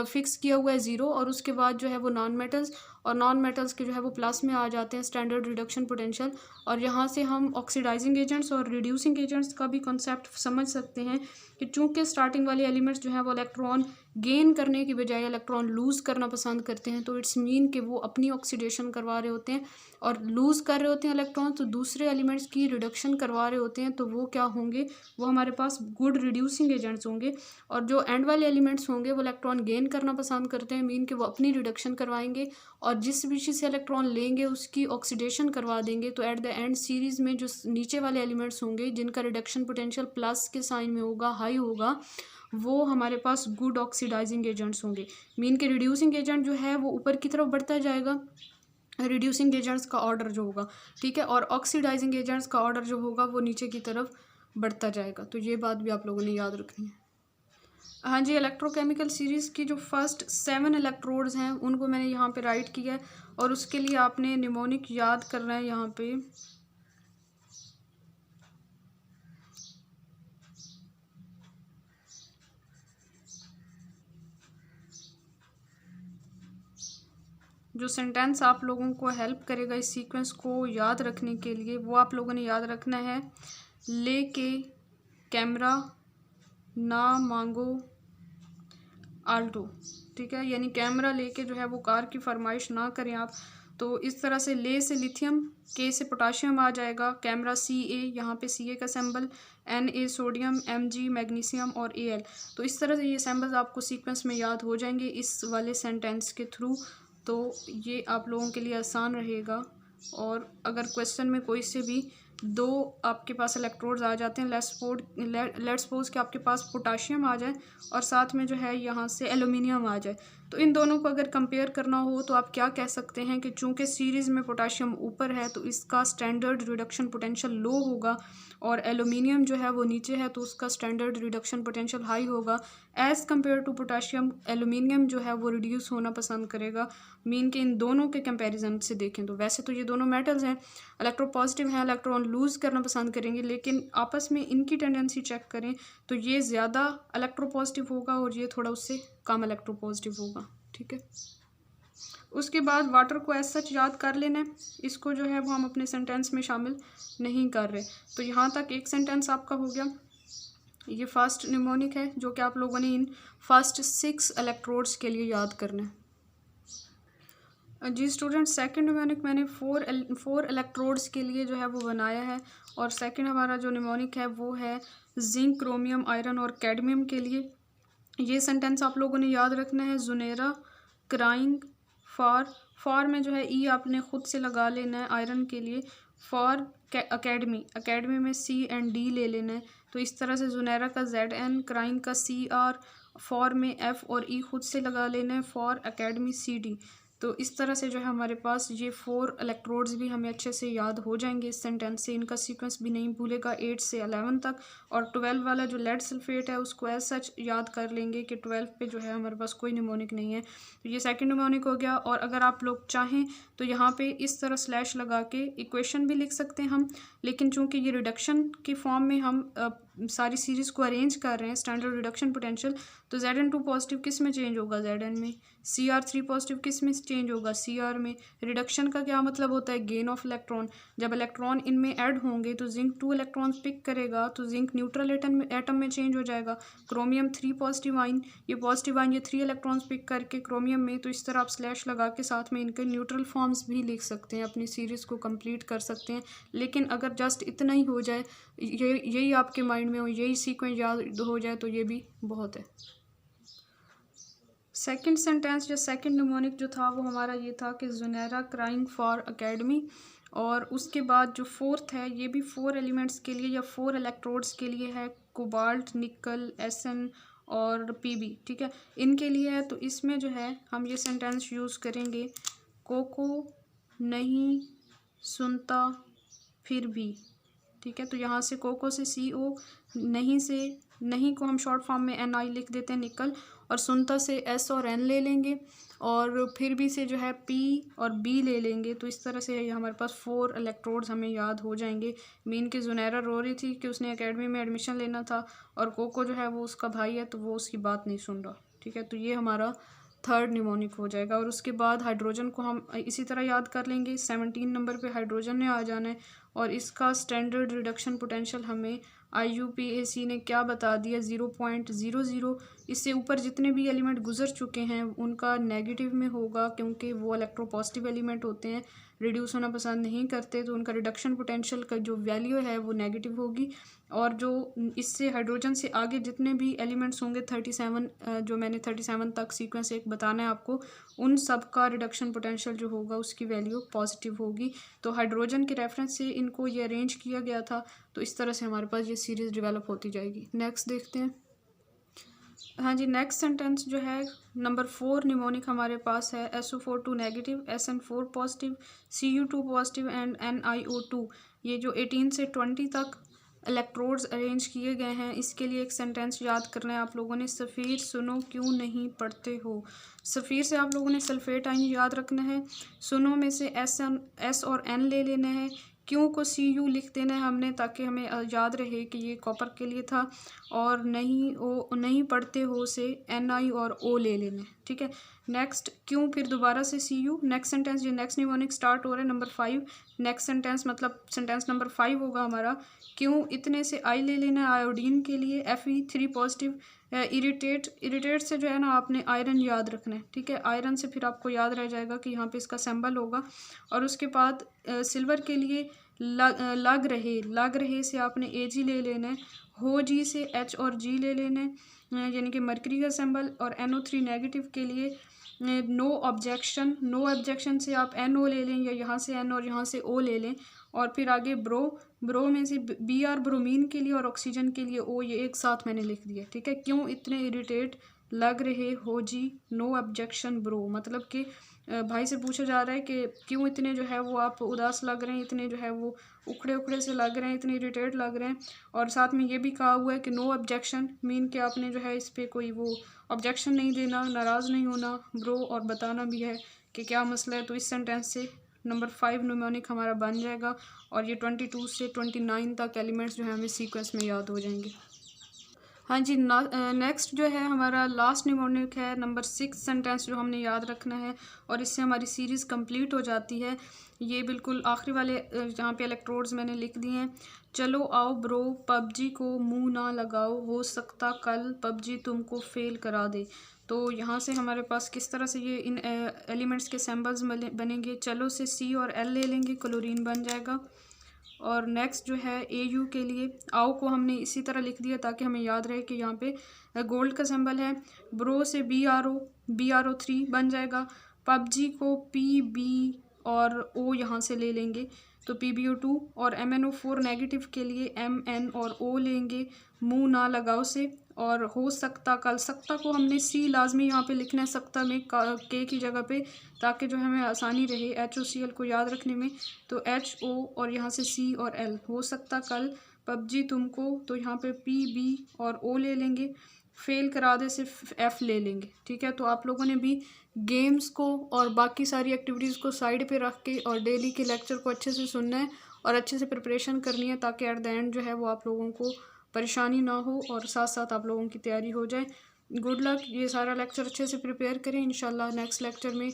Speaker 1: फिक्स किया हुआ है 0, और उसके बाद जो है वो नॉन मेटल्स, और नॉन मेटल्स के जो है वो प्लस में आ जाते हैं स्टैंडर्ड रिडक्शन पोटेंशियल। और यहाँ से हम ऑक्सीडाइजिंग एजेंट्स और रिड्यूसिंग एजेंट्स का भी कॉन्सेप्ट समझ सकते हैं कि चूंकि स्टार्टिंग वाले एलिमेंट्स जो हैं वो इलेक्ट्रॉन गेन करने की बजाय इलेक्ट्रॉन लूज़ करना पसंद करते हैं, तो इट्स मीन कि वो अपनी ऑक्सीडेशन करवा रहे होते हैं और लूज़ कर रहे होते हैं इलेक्ट्रॉन, तो दूसरे एलिमेंट्स की रिडक्शन करवा रहे होते हैं। तो वो क्या होंगे, वो हमारे पास गुड रिड्यूसिंग एजेंट्स होंगे। और जो एंड वाले एलिमेंट्स होंगे वो इलेक्ट्रॉन गेन करना पसंद करते हैं, मीन कि वो अपनी रिडक्शन करवाएंगे और जिस स्पीशीज से इलेक्ट्रॉन लेंगे उसकी ऑक्सीडेशन करवा देंगे। तो एट द एंड सीरीज़ में जो नीचे वाले एलिमेंट्स होंगे जिनका रिडक्शन पोटेंशियल प्लस के साइन में होगा, हाई होगा, वो हमारे पास गुड ऑक्सीडाइजिंग एजेंट्स होंगे। मीन के रिड्यूसिंग एजेंट जो है वो ऊपर की तरफ बढ़ता जाएगा, रिड्यूसिंग एजेंट्स का ऑर्डर जो होगा, ठीक है, और ऑक्सीडाइजिंग एजेंट्स का ऑर्डर जो होगा वो नीचे की तरफ बढ़ता जाएगा। तो ये बात भी आप लोगों ने याद रखनी है। हाँ जी, इलेक्ट्रोकेमिकल सीरीज़ की जो फर्स्ट 7 इलेक्ट्रोड्स हैं उनको मैंने यहाँ पे राइट किया है और उसके लिए आपने निमोनिक याद करना है। यहाँ पे जो सेंटेंस आप लोगों को हेल्प करेगा इस सीक्वेंस को याद रखने के लिए, वो आप लोगों ने याद रखना है, लेके कैमरा ना मांगो आल्टो, ठीक है, यानी कैमरा लेके जो है वो कार की फरमाइश ना करें आप। तो इस तरह से ले से लिथियम, के से पोटाशियम आ जाएगा, कैमरा सी ए, यहाँ पे सी ए का सिंबल, N A sodium, M G magnesium और ए एल। तो इस तरह से ये सिंबल्स आपको सीक्वेंस में याद हो जाएंगे इस वाले सेंटेंस के थ्रू। तो ये आप लोगों के लिए आसान रहेगा। और अगर क्वेश्चन में कोई से भी दो आपके पास इलेक्ट्रोड्स आ जाते हैं, लेट्स सपोज कि आपके पास पोटाशियम आ जाए और साथ में जो है यहाँ से एल्यूमिनियम आ जाए, तो इन दोनों को अगर कंपेयर करना हो तो आप क्या कह सकते हैं कि चूंकि सीरीज़ में पोटाशियम ऊपर है तो इसका स्टैंडर्ड रिडक्शन पोटेंशियल लो होगा और एल्यूमिनियम जो है वो नीचे है तो उसका स्टैंडर्ड रिडक्शन पोटेंशियल हाई होगा। As compare to potassium aluminium जो है वो रिड्यूस होना पसंद करेगा। मीन के इन दोनों के कंपैरिजन से देखें तो वैसे तो ये दोनों मेटल्स हैं, इलेक्ट्रोपॉजिटिव हैं, इलेक्ट्रॉन लूज़ करना पसंद करेंगे, लेकिन आपस में इनकी टेंडेंसी चेक करें तो ये ज़्यादा इलेक्ट्रोपॉजिटिव होगा और ये थोड़ा उससे कम इलेक्ट्रोपॉजिटिव होगा, ठीक है। उसके बाद वाटर को एज सच याद कर लेना है, इसको जो है वो हम अपने सेंटेंस में शामिल नहीं कर रहे। तो यहाँ तक एक सेंटेंस आपका हो गया। ये फर्स्ट निमोनिक है जो कि आप लोगों ने इन फर्स्ट 6 इलेक्ट्रोड्स के लिए याद करना है। जी स्टूडेंट, सेकंड निमोनिक मैंने फोर इलेक्ट्रोड्स के लिए जो है वो बनाया है और सेकंड हमारा जो निमोनिक है वो है जिंक, क्रोमियम, आयरन और कैडमियम के लिए। ये सेंटेंस आप लोगों ने याद रखना है। जुनेरा क्राइंग फॉर में जो है ई आपने खुद से लगा लेना है आयरन के लिए, फॉर अकेडमी में सी एंड डी ले लेना है। तो इस तरह से जुनेरा का जेड एन, क्राइंग का सी आर, फॉर में एफ और ई खुद से लगा लेना है, फॉर अकेडमी सी डी। तो इस तरह से जो है हमारे पास ये 4 इलेक्ट्रोड्स भी हमें अच्छे से याद हो जाएंगे इस सेंटेंस से। इनका सीक्वेंस भी नहीं भूलेगा 8 से 11 तक। और 12 वाला जो लेड सल्फेट है उसको एज सच याद कर लेंगे कि 12 पे जो है हमारे पास कोई निमोनिक नहीं है। तो ये सेकंड निमोनिक हो गया। और अगर आप लोग चाहें तो यहाँ पे इस तरह स्लैश लगा के इक्वेशन भी लिख सकते हैं हम, लेकिन चूंकि ये रिडक्शन की फॉर्म में हम सारी सीरीज़ को अरेंज कर रहे हैं स्टैंडर्ड रिडक्शन पोटेंशियल, तो Zn2 पॉजिटिव किस में चेंज होगा, Zn में। Cr3 पॉजिटिव किस में चेंज होगा, Cr में। रिडक्शन का क्या मतलब होता है, गेन ऑफ इलेक्ट्रॉन। जब इलेक्ट्रॉन इनमें ऐड होंगे तो जिंक 2 इलेक्ट्रॉन्स पिक करेगा तो जिंक न्यूट्रल एटम में चेंज हो जाएगा। क्रोमियम 3 पॉजिटिव आइन, ये पॉजिटिव आइन ये 3 इलेक्ट्रॉन्स पिक करके क्रोमियम में, तो इस तरह आप स्लैश लगा के साथ में इनके न्यूट्रल फॉर्म्स भी लिख सकते हैं, अपनी सीरीज़ को कंप्लीट कर सकते हैं। लेकिन अगर जस्ट इतना ही हो जाए, यही आपके माइंड में हो, यही सीक्वेंस याद हो जाए तो ये भी बहुत है। सेकंड सेंटेंस या सेकंड निमोनिक जो था वो हमारा ये था कि जुनेरा क्राइंग फॉर अकेडमी। और उसके बाद जो फोर्थ है ये भी 4 एलिमेंट्स के लिए या 4 इलेक्ट्रोड्स के लिए है, कोबाल्ट, निकल, SN और PB, ठीक है, इनके लिए है। तो इसमें जो है हम ये सेंटेंस यूज़ करेंगे, कोको नहीं सुनता फिर भी, ठीक है। तो यहाँ से कोको से CO, नहीं से, नहीं को हम शॉर्ट फॉर्म में NI लिख देते हैं, निकल, और सुनता से S और N ले लेंगे, और फिर भी से जो है P और B ले लेंगे। तो इस तरह से ये हमारे पास 4 इलेक्ट्रोड्स हमें याद हो जाएंगे। मीन की जुनैरा रो रही थी कि उसने एकेडमी में एडमिशन लेना था, और कोको जो है वो उसका भाई है, तो वो उसकी बात नहीं सुन रहा, ठीक है। तो ये हमारा थर्ड निमोनिक हो जाएगा। और उसके बाद हाइड्रोजन को हम इसी तरह याद कर लेंगे। 17 नंबर पे हाइड्रोजन ने आ जाना है, और इसका स्टैंडर्ड रिडक्शन पोटेंशियल हमें IUPAC ने क्या बता दिया, 0.00। इससे ऊपर जितने भी एलिमेंट गुजर चुके हैं उनका नेगेटिव में होगा, क्योंकि वो इलेक्ट्रोपॉजिटिव एलिमेंट होते हैं, रिड्यूस होना पसंद नहीं करते, तो उनका रिडक्शन पोटेंशियल का जो वैल्यू है वो नेगेटिव होगी। और जो इससे हाइड्रोजन से आगे जितने भी एलिमेंट्स होंगे 37, जो मैंने 37 तक सीक्वेंस एक बताना है आपको, उन सब का रिडक्शन पोटेंशियल जो होगा उसकी वैल्यू पॉजिटिव होगी। तो हाइड्रोजन के रेफरेंस से इनको ये अरेंज किया गया था। तो इस तरह से हमारे पास ये सीरीज़ डेवलप होती जाएगी। नेक्स्ट देखते हैं। हाँ जी, नेक्स्ट सेंटेंस जो है नंबर 4 निमोनिक हमारे पास है, SO4 negative, SN4 positive, Cu2 positive and NiO2। ये जो 18 से 20 तक इलेक्ट्रोड्स अरेंज किए गए हैं, इसके लिए एक सेंटेंस याद करना है आप लोगों ने, सफ़ीर सुनो क्यों नहीं पढ़ते हो। सफ़ीर से आप लोगों ने सल्फेट आयन याद रखना है, सुनो में से S और N ले लेना है, क्यों को Cu लिख देना है हमने, ताकि हमें याद रहे कि ये कॉपर के लिए था, और नहीं पढ़ते हो से Ni और O ले लेना है, ठीक है। नेक्स्ट क्यों, फिर दोबारा से Cu। नेक्स्ट सेंटेंस, ये नेक्स्ट निमोनिक स्टार्ट हो रहा है नंबर 5। नेक्स्ट सेंटेंस मतलब सेंटेंस नंबर 5 होगा हमारा, क्यों इतने से I ले लेना है आयोडीन के लिए, Fe3 पॉजिटिव। इरिटेट से जो है ना आपने आयरन याद रखना है, ठीक है। आयरन से फिर आपको याद रह जाएगा कि यहाँ पे इसका सिंबल होगा। और उसके बाद सिल्वर के लिए लग रहे से आपने Ag ले लेना है, हो जी से H और G ले लेना है, यानी कि मरकरी का सिंबल। और NO3 नेगेटिव के लिए नो ऑब्जेक्शन से आप NO ले लें, या यहाँ से N और यहाँ से O ले लें। और फिर आगे ब्रो में से Br ब्रोमीन के लिए और ऑक्सीजन के लिए O, ये एक साथ मैंने लिख दिया, ठीक है। क्यों इतने इरिटेट लग रहे हो जी, नो ऑब्जेक्शन ब्रो, मतलब कि भाई से पूछा जा रहा है कि क्यों इतने जो है वो आप उदास लग रहे हैं, इतने जो है वो उखड़े से लग रहे हैं, इतने इरिटेट लग रहे हैं। और साथ में ये भी कहा हुआ है कि नो ऑब्जेक्शन, मीन कि आपने जो है इस पर कोई वो ऑब्जेक्शन नहीं देना, नाराज़ नहीं होना ब्रो, और बताना भी है कि क्या मसला है। तो इस सेंटेंस से नंबर 5 निमोनिक हमारा बन जाएगा, और ये 22 से 29 तक एलिमेंट्स जो है हमें सीक्वेंस में याद हो जाएंगे। हाँ जी, नेक्स्ट जो है हमारा लास्ट निमोनिक है नंबर 6 सेंटेंस, जो हमने याद रखना है, और इससे हमारी सीरीज़ कंप्लीट हो जाती है। ये बिल्कुल आखिरी वाले जहाँ पे इलेक्ट्रोड्स मैंने लिख दिए हैं। चलो आओ ब्रो, PUBG को मुंह ना लगाओ, हो सकता कल PUBG तुमको फेल करा दे। तो यहाँ से हमारे पास किस तरह से ये इन एलिमेंट्स के सिंबल्स बनेंगे। चलो से C और L ले लेंगे, क्लोरीन बन जाएगा। और नेक्स्ट जो है AU के लिए आओ को हमने इसी तरह लिख दिया ताकि हमें याद रहे कि यहाँ पे गोल्ड का सिंबल है। ब्रो से BRO3 बन जाएगा। PUBG को PB और O यहाँ से ले लेंगे, तो PbO2। और MnO4 नेगेटिव के लिए MN और O लेंगे, मुंह ना लगाओ से। और हो सकता कल, सकता को हमने C लाजमी यहाँ पे लिखना है, सकता में K की जगह पे, ताकि जो हमें आसानी रहे HOCl को याद रखने में। तो HO और यहाँ से C और L, हो सकता कल PUBG तुमको, तो यहाँ पे PB और O ले लेंगे, फेल करा दे से F ले लेंगे, ठीक है। तो आप लोगों ने भी गेम्स को और बाकी सारी एक्टिविटीज़ को साइड पे रख के और डेली के लेक्चर को अच्छे से सुनना है और अच्छे से प्रिपरेशन करनी है, ताकि एट द एंड जो है वो आप लोगों को परेशानी ना हो और साथ साथ आप लोगों की तैयारी हो जाए। गुड लक, ये सारा लेक्चर अच्छे से प्रिपेयर करें। इंशाल्लाह नेक्स्ट लेक्चर में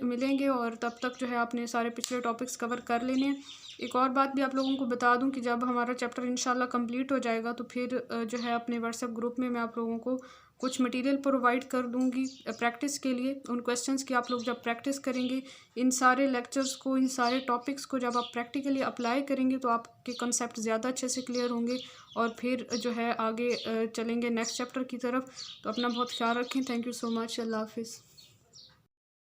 Speaker 1: मिलेंगे, और तब तक जो है आपने सारे पिछले टॉपिक्स कवर कर लेने हैं। एक और बात भी आप लोगों को बता दूं कि जब हमारा चैप्टर इंशाल्लाह कंप्लीट हो जाएगा, तो फिर जो है अपने व्हाट्सएप ग्रुप में मैं आप लोगों को कुछ मटेरियल प्रोवाइड कर दूंगी प्रैक्टिस के लिए, उन क्वेश्चंस की। आप लोग जब प्रैक्टिस करेंगे इन सारे लेक्चर्स को, इन सारे टॉपिक्स को जब आप प्रैक्टिकली अप्लाई करेंगे, तो आपके कंसेप्ट ज़्यादा अच्छे से क्लियर होंगे, और फिर जो है आगे चलेंगे नेक्स्ट चैप्टर की तरफ। तो अपना बहुत ख्याल रखें। Thank you so much. अल्लाह हाफिज़।